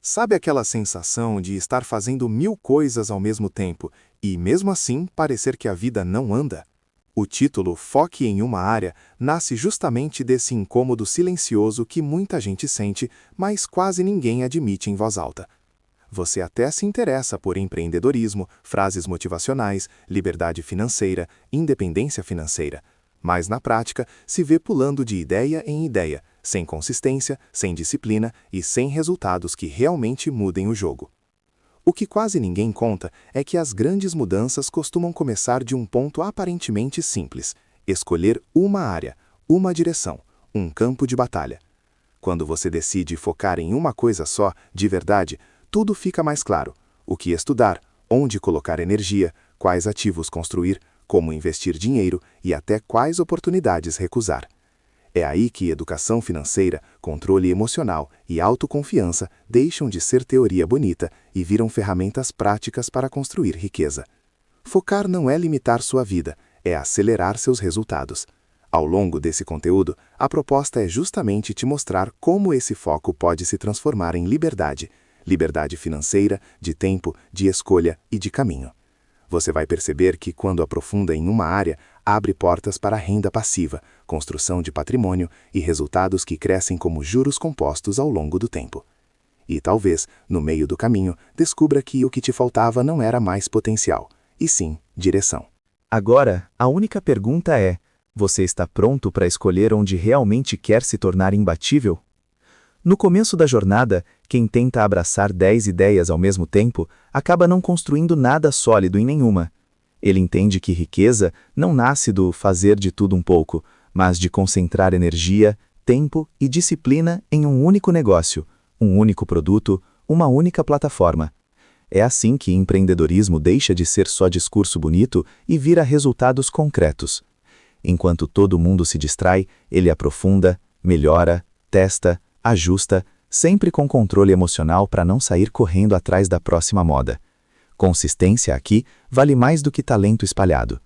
Sabe aquela sensação de estar fazendo 1000 coisas ao mesmo tempo e, mesmo assim, parecer que a vida não anda? O título Foque em uma área nasce justamente desse incômodo silencioso que muita gente sente, mas quase ninguém admite em voz alta. Você até se interessa por empreendedorismo, frases motivacionais, liberdade financeira, independência financeira. Mas, na prática, se vê pulando de ideia em ideia, sem consistência, sem disciplina e sem resultados que realmente mudem o jogo. O que quase ninguém conta é que as grandes mudanças costumam começar de um ponto aparentemente simples: escolher uma área, uma direção, um campo de batalha. Quando você decide focar em uma coisa só, de verdade, tudo fica mais claro: o que estudar, onde colocar energia, quais ativos construir, como investir dinheiro e até quais oportunidades recusar. É aí que educação financeira, controle emocional e autoconfiança deixam de ser teoria bonita e viram ferramentas práticas para construir riqueza. Focar não é limitar sua vida, é acelerar seus resultados. Ao longo desse conteúdo, a proposta é justamente te mostrar como esse foco pode se transformar em liberdade. Liberdade financeira, de tempo, de escolha e de caminho. Você vai perceber que, quando aprofunda em uma área, abre portas para renda passiva, construção de patrimônio e resultados que crescem como juros compostos ao longo do tempo. E talvez, no meio do caminho, descubra que o que te faltava não era mais potencial, e sim direção. Agora, a única pergunta é: você está pronto para escolher onde realmente quer se tornar imbatível? No começo da jornada, quem tenta abraçar 10 ideias ao mesmo tempo acaba não construindo nada sólido em nenhuma. Ele entende que riqueza não nasce do fazer de tudo um pouco, mas de concentrar energia, tempo e disciplina em um único negócio, um único produto, uma única plataforma. É assim que empreendedorismo deixa de ser só discurso bonito e vira resultados concretos. Enquanto todo mundo se distrai, ele aprofunda, melhora, testa, ajusta, sempre com controle emocional para não sair correndo atrás da próxima moda. Consistência aqui vale mais do que talento espalhado.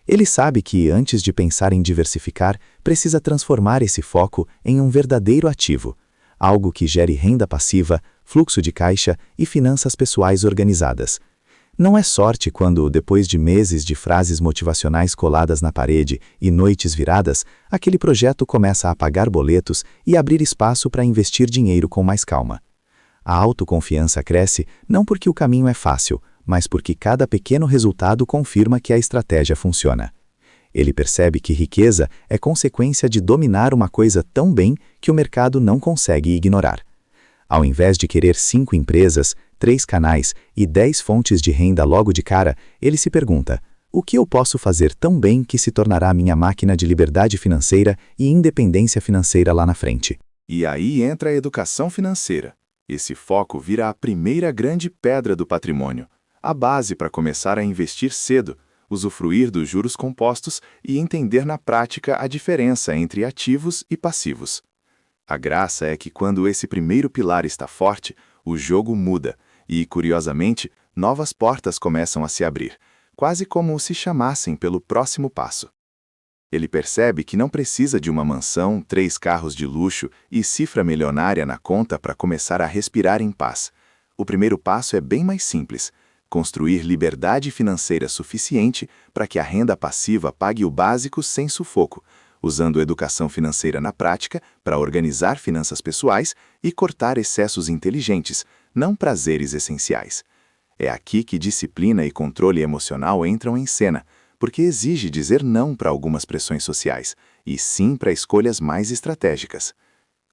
Ele sabe que, antes de pensar em diversificar, precisa transformar esse foco em um verdadeiro ativo, algo que gere renda passiva, fluxo de caixa e finanças pessoais organizadas. Não é sorte quando, depois de meses de frases motivacionais coladas na parede e noites viradas, aquele projeto começa a pagar boletos e abrir espaço para investir dinheiro com mais calma. A autoconfiança cresce não porque o caminho é fácil, mas porque cada pequeno resultado confirma que a estratégia funciona. Ele percebe que riqueza é consequência de dominar uma coisa tão bem que o mercado não consegue ignorar. Ao invés de querer 5 empresas, 3 canais e 10 fontes de renda logo de cara, ele se pergunta: o que eu posso fazer tão bem que se tornará minha máquina de liberdade financeira e independência financeira lá na frente? E aí entra a educação financeira. Esse foco vira a primeira grande pedra do patrimônio, a base para começar a investir cedo, usufruir dos juros compostos e entender na prática a diferença entre ativos e passivos. A graça é que, quando esse primeiro pilar está forte, o jogo muda e, curiosamente, novas portas começam a se abrir, quase como se chamassem pelo próximo passo. Ele percebe que não precisa de uma mansão, 3 carros de luxo e cifra milionária na conta para começar a respirar em paz. O primeiro passo é bem mais simples: construir liberdade financeira suficiente para que a renda passiva pague o básico sem sufoco, usando educação financeira na prática para organizar finanças pessoais e cortar excessos inteligentes, não prazeres essenciais. É aqui que disciplina e controle emocional entram em cena, porque exige dizer não para algumas pressões sociais, e sim para escolhas mais estratégicas.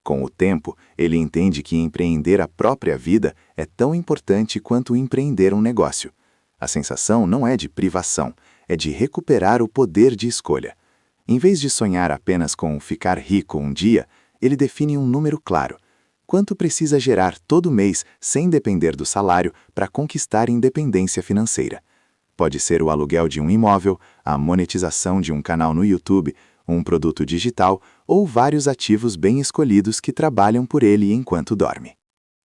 Com o tempo, ele entende que empreender a própria vida é tão importante quanto empreender um negócio. A sensação não é de privação, é de recuperar o poder de escolha. Em vez de sonhar apenas com ficar rico um dia, ele define um número claro: quanto precisa gerar todo mês sem depender do salário para conquistar independência financeira. Pode ser o aluguel de um imóvel, a monetização de um canal no YouTube, um produto digital ou vários ativos bem escolhidos que trabalham por ele enquanto dorme.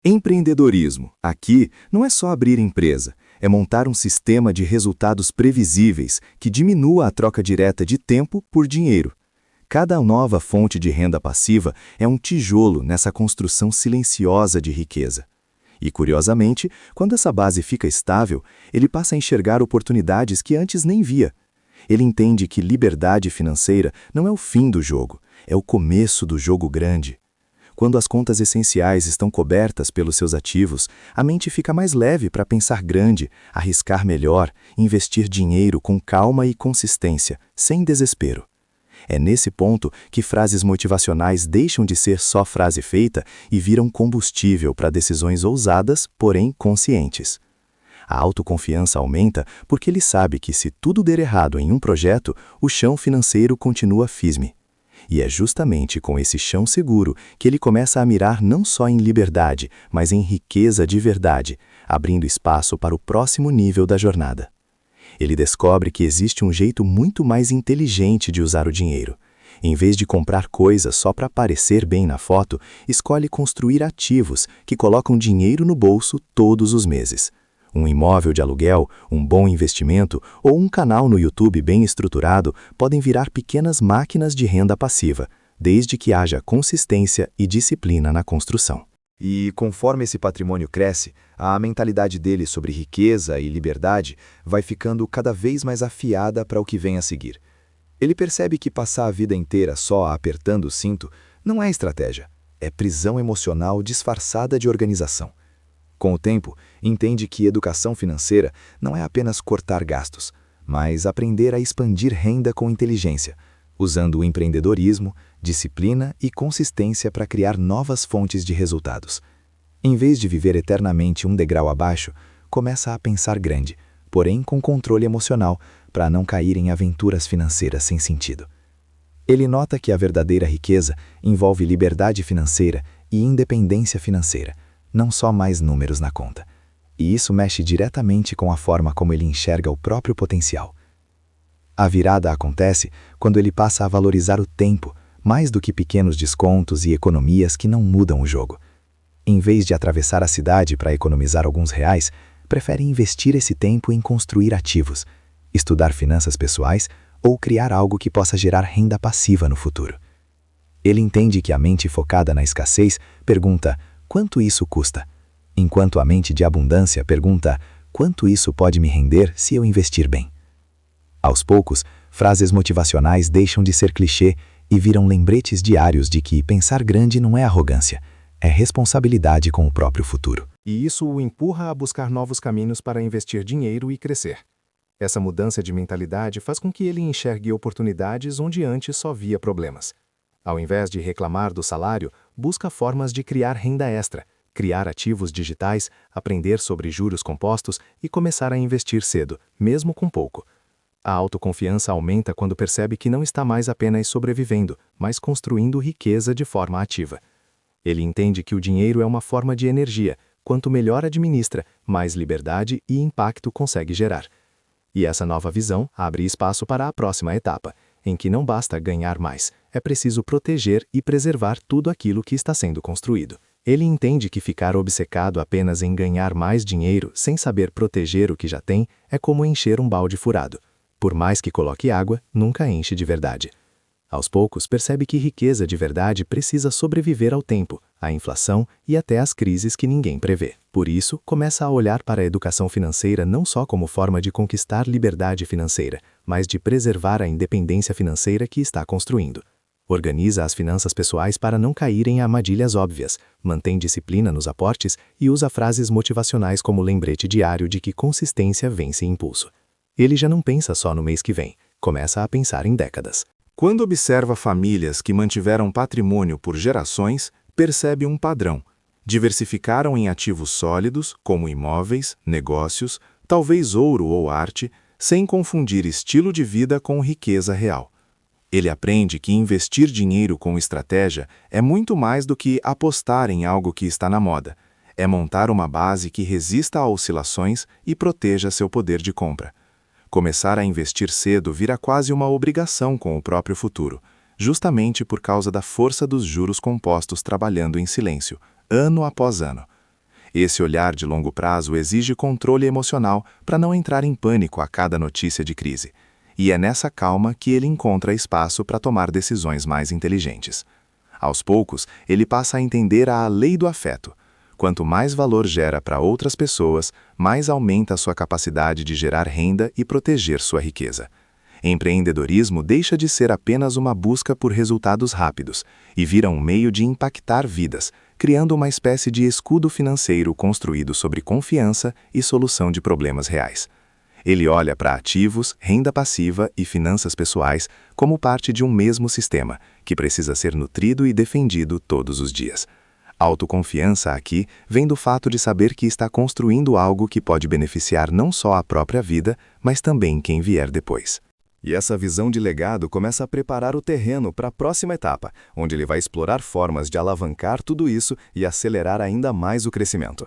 Empreendedorismo, aqui, não é só abrir empresa, é montar um sistema de resultados previsíveis que diminua a troca direta de tempo por dinheiro. Cada nova fonte de renda passiva é um tijolo nessa construção silenciosa de riqueza. E, curiosamente, quando essa base fica estável, ele passa a enxergar oportunidades que antes nem via. Ele entende que liberdade financeira não é o fim do jogo, é o começo do jogo grande. Quando as contas essenciais estão cobertas pelos seus ativos, a mente fica mais leve para pensar grande, arriscar melhor, investir dinheiro com calma e consistência, sem desespero. É nesse ponto que frases motivacionais deixam de ser só frase feita e viram combustível para decisões ousadas, porém conscientes. A autoconfiança aumenta porque ele sabe que se tudo der errado em um projeto, o chão financeiro continua firme. E é justamente com esse chão seguro que ele começa a mirar não só em liberdade, mas em riqueza de verdade, abrindo espaço para o próximo nível da jornada. Ele descobre que existe um jeito muito mais inteligente de usar o dinheiro. Em vez de comprar coisas só para parecer bem na foto, escolhe construir ativos que colocam dinheiro no bolso todos os meses. Um imóvel de aluguel, um bom investimento ou um canal no YouTube bem estruturado podem virar pequenas máquinas de renda passiva, desde que haja consistência e disciplina na construção. E, conforme esse patrimônio cresce, a mentalidade dele sobre riqueza e liberdade vai ficando cada vez mais afiada para o que vem a seguir. Ele percebe que passar a vida inteira só apertando o cinto não é estratégia, é prisão emocional disfarçada de organização. Com o tempo, entende que educação financeira não é apenas cortar gastos, mas aprender a expandir renda com inteligência, usando o empreendedorismo, disciplina e consistência para criar novas fontes de resultados. Em vez de viver eternamente um degrau abaixo, começa a pensar grande, porém com controle emocional, para não cair em aventuras financeiras sem sentido. Ele nota que a verdadeira riqueza envolve liberdade financeira e independência financeira, não só mais números na conta. E isso mexe diretamente com a forma como ele enxerga o próprio potencial. A virada acontece quando ele passa a valorizar o tempo, mais do que pequenos descontos e economias que não mudam o jogo. Em vez de atravessar a cidade para economizar alguns reais, prefere investir esse tempo em construir ativos, estudar finanças pessoais ou criar algo que possa gerar renda passiva no futuro. Ele entende que a mente focada na escassez pergunta: quanto isso custa? Enquanto a mente de abundância pergunta: quanto isso pode me render se eu investir bem? Aos poucos, frases motivacionais deixam de ser clichê e viram lembretes diários de que pensar grande não é arrogância, é responsabilidade com o próprio futuro. E isso o empurra a buscar novos caminhos para investir dinheiro e crescer. Essa mudança de mentalidade faz com que ele enxergue oportunidades onde antes só via problemas. Ao invés de reclamar do salário, busca formas de criar renda extra, criar ativos digitais, aprender sobre juros compostos e começar a investir cedo, mesmo com pouco. A autoconfiança aumenta quando percebe que não está mais apenas sobrevivendo, mas construindo riqueza de forma ativa. Ele entende que o dinheiro é uma forma de energia. Quanto melhor administra, mais liberdade e impacto consegue gerar. E essa nova visão abre espaço para a próxima etapa, em que não basta ganhar mais, é preciso proteger e preservar tudo aquilo que está sendo construído. Ele entende que ficar obcecado apenas em ganhar mais dinheiro sem saber proteger o que já tem é como encher um balde furado. Por mais que coloque água, nunca enche de verdade. Aos poucos, percebe que riqueza de verdade precisa sobreviver ao tempo, à inflação e até às crises que ninguém prevê. Por isso, começa a olhar para a educação financeira não só como forma de conquistar liberdade financeira, mas de preservar a independência financeira que está construindo. Organiza as finanças pessoais para não cair em armadilhas óbvias, mantém disciplina nos aportes e usa frases motivacionais como lembrete diário de que consistência vence impulso. Ele já não pensa só no mês que vem, começa a pensar em décadas. Quando observa famílias que mantiveram patrimônio por gerações, percebe um padrão. Diversificaram em ativos sólidos, como imóveis, negócios, talvez ouro ou arte, sem confundir estilo de vida com riqueza real. Ele aprende que investir dinheiro com estratégia é muito mais do que apostar em algo que está na moda. É montar uma base que resista a oscilações e proteja seu poder de compra. Começar a investir cedo vira quase uma obrigação com o próprio futuro, justamente por causa da força dos juros compostos trabalhando em silêncio, ano após ano. Esse olhar de longo prazo exige controle emocional para não entrar em pânico a cada notícia de crise. E é nessa calma que ele encontra espaço para tomar decisões mais inteligentes. Aos poucos, ele passa a entender a lei do afeto. Quanto mais valor gera para outras pessoas, mais aumenta a sua capacidade de gerar renda e proteger sua riqueza. Empreendedorismo deixa de ser apenas uma busca por resultados rápidos e vira um meio de impactar vidas, criando uma espécie de escudo financeiro construído sobre confiança e solução de problemas reais. Ele olha para ativos, renda passiva e finanças pessoais como parte de um mesmo sistema, que precisa ser nutrido e defendido todos os dias. Autoconfiança aqui vem do fato de saber que está construindo algo que pode beneficiar não só a própria vida, mas também quem vier depois. E essa visão de legado começa a preparar o terreno para a próxima etapa, onde ele vai explorar formas de alavancar tudo isso e acelerar ainda mais o crescimento.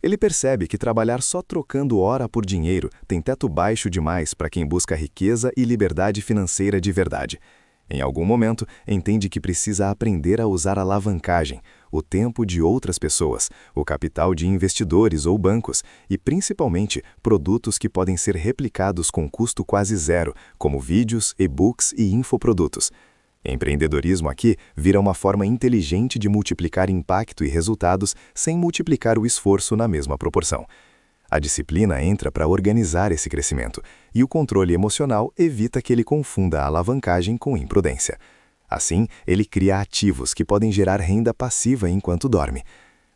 Ele percebe que trabalhar só trocando hora por dinheiro tem teto baixo demais para quem busca riqueza e liberdade financeira de verdade. Em algum momento, entende que precisa aprender a usar a alavancagem, o tempo de outras pessoas, o capital de investidores ou bancos e, principalmente, produtos que podem ser replicados com custo quase zero, como vídeos, e-books e infoprodutos. Empreendedorismo aqui vira uma forma inteligente de multiplicar impacto e resultados sem multiplicar o esforço na mesma proporção. A disciplina entra para organizar esse crescimento, e o controle emocional evita que ele confunda a alavancagem com imprudência. Assim, ele cria ativos que podem gerar renda passiva enquanto dorme.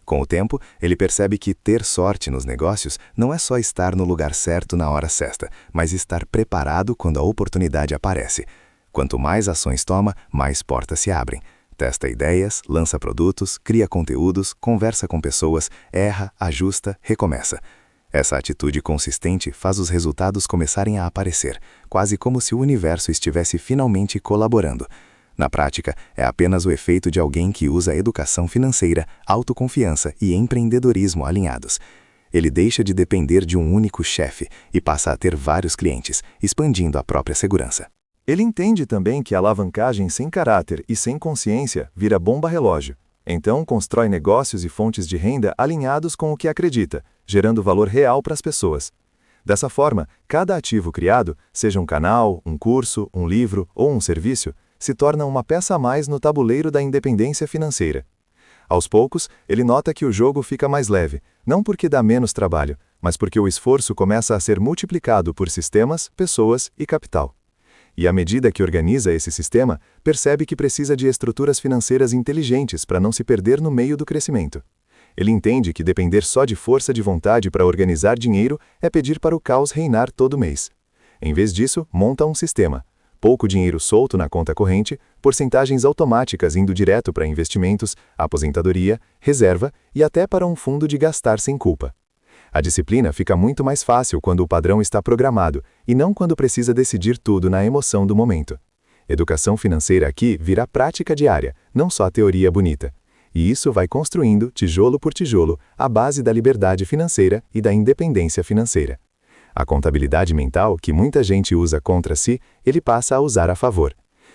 Com o tempo, ele percebe que ter sorte nos negócios não é só estar no lugar certo na hora certa, mas estar preparado quando a oportunidade aparece. Quanto mais ações toma, mais portas se abrem. Testa ideias, lança produtos, cria conteúdos, conversa com pessoas, erra, ajusta, recomeça. Essa atitude consistente faz os resultados começarem a aparecer, quase como se o universo estivesse finalmente colaborando. Na prática, é apenas o efeito de alguém que usa educação financeira, autoconfiança e empreendedorismo alinhados. Ele deixa de depender de um único chefe e passa a ter vários clientes, expandindo a própria segurança. Ele entende também que a alavancagem sem caráter e sem consciência vira bomba-relógio. Então, constrói negócios e fontes de renda alinhados com o que acredita, gerando valor real para as pessoas. Dessa forma, cada ativo criado, seja um canal, um curso, um livro ou um serviço, se torna uma peça a mais no tabuleiro da independência financeira. Aos poucos, ele nota que o jogo fica mais leve, não porque dá menos trabalho, mas porque o esforço começa a ser multiplicado por sistemas, pessoas e capital. E à medida que organiza esse sistema, percebe que precisa de estruturas financeiras inteligentes para não se perder no meio do crescimento. Ele entende que depender só de força de vontade para organizar dinheiro é pedir para o caos reinar todo mês. Em vez disso, monta um sistema. Pouco dinheiro solto na conta corrente, porcentagens automáticas indo direto para investimentos, aposentadoria, reserva e até para um fundo de gastar sem culpa. A disciplina fica muito mais fácil quando o padrão está programado e não quando precisa decidir tudo na emoção do momento. Educação financeira aqui vira prática diária, não só teoria bonita. E isso vai construindo, tijolo por tijolo, a base da liberdade financeira e da independência financeira. A contabilidade mental, que muita gente usa contra si, ele passa a usar a favor.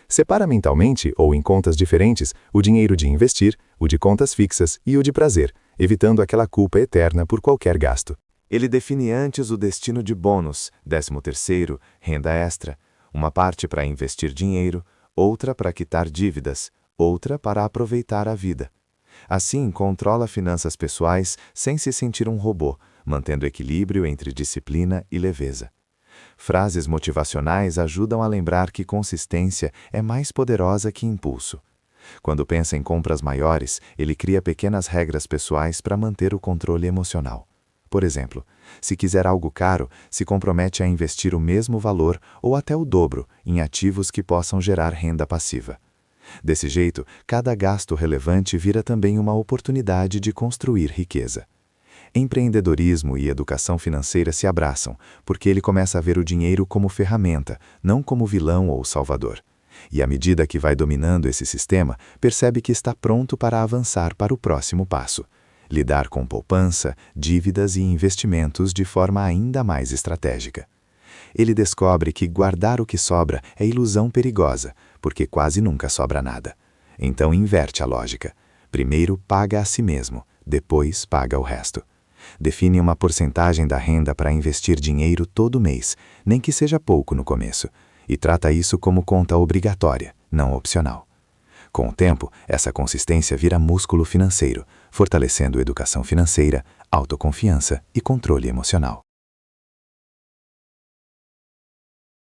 Separa mentalmente, ou em contas diferentes, o dinheiro de investir, o de contas fixas e o de prazer, evitando aquela culpa eterna por qualquer gasto. Ele define antes o destino de bônus, 13º, renda extra, uma parte para investir dinheiro, outra para quitar dívidas, outra para aproveitar a vida. Assim, controla finanças pessoais sem se sentir um robô, mantendo equilíbrio entre disciplina e leveza. Frases motivacionais ajudam a lembrar que consistência é mais poderosa que impulso. Quando pensa em compras maiores, ele cria pequenas regras pessoais para manter o controle emocional. Por exemplo, se quiser algo caro, se compromete a investir o mesmo valor ou até o dobro em ativos que possam gerar renda passiva. Desse jeito, cada gasto relevante vira também uma oportunidade de construir riqueza. Empreendedorismo e educação financeira se abraçam, porque ele começa a ver o dinheiro como ferramenta, não como vilão ou salvador. E à medida que vai dominando esse sistema, percebe que está pronto para avançar para o próximo passo: lidar com poupança, dívidas e investimentos de forma ainda mais estratégica. Ele descobre que guardar o que sobra é ilusão perigosa, porque quase nunca sobra nada. Então inverte a lógica. Primeiro paga a si mesmo, depois paga o resto. Define uma porcentagem da renda para investir dinheiro todo mês, nem que seja pouco no começo, e trata isso como conta obrigatória, não opcional. Com o tempo, essa consistência vira músculo financeiro, fortalecendo educação financeira, autoconfiança e controle emocional.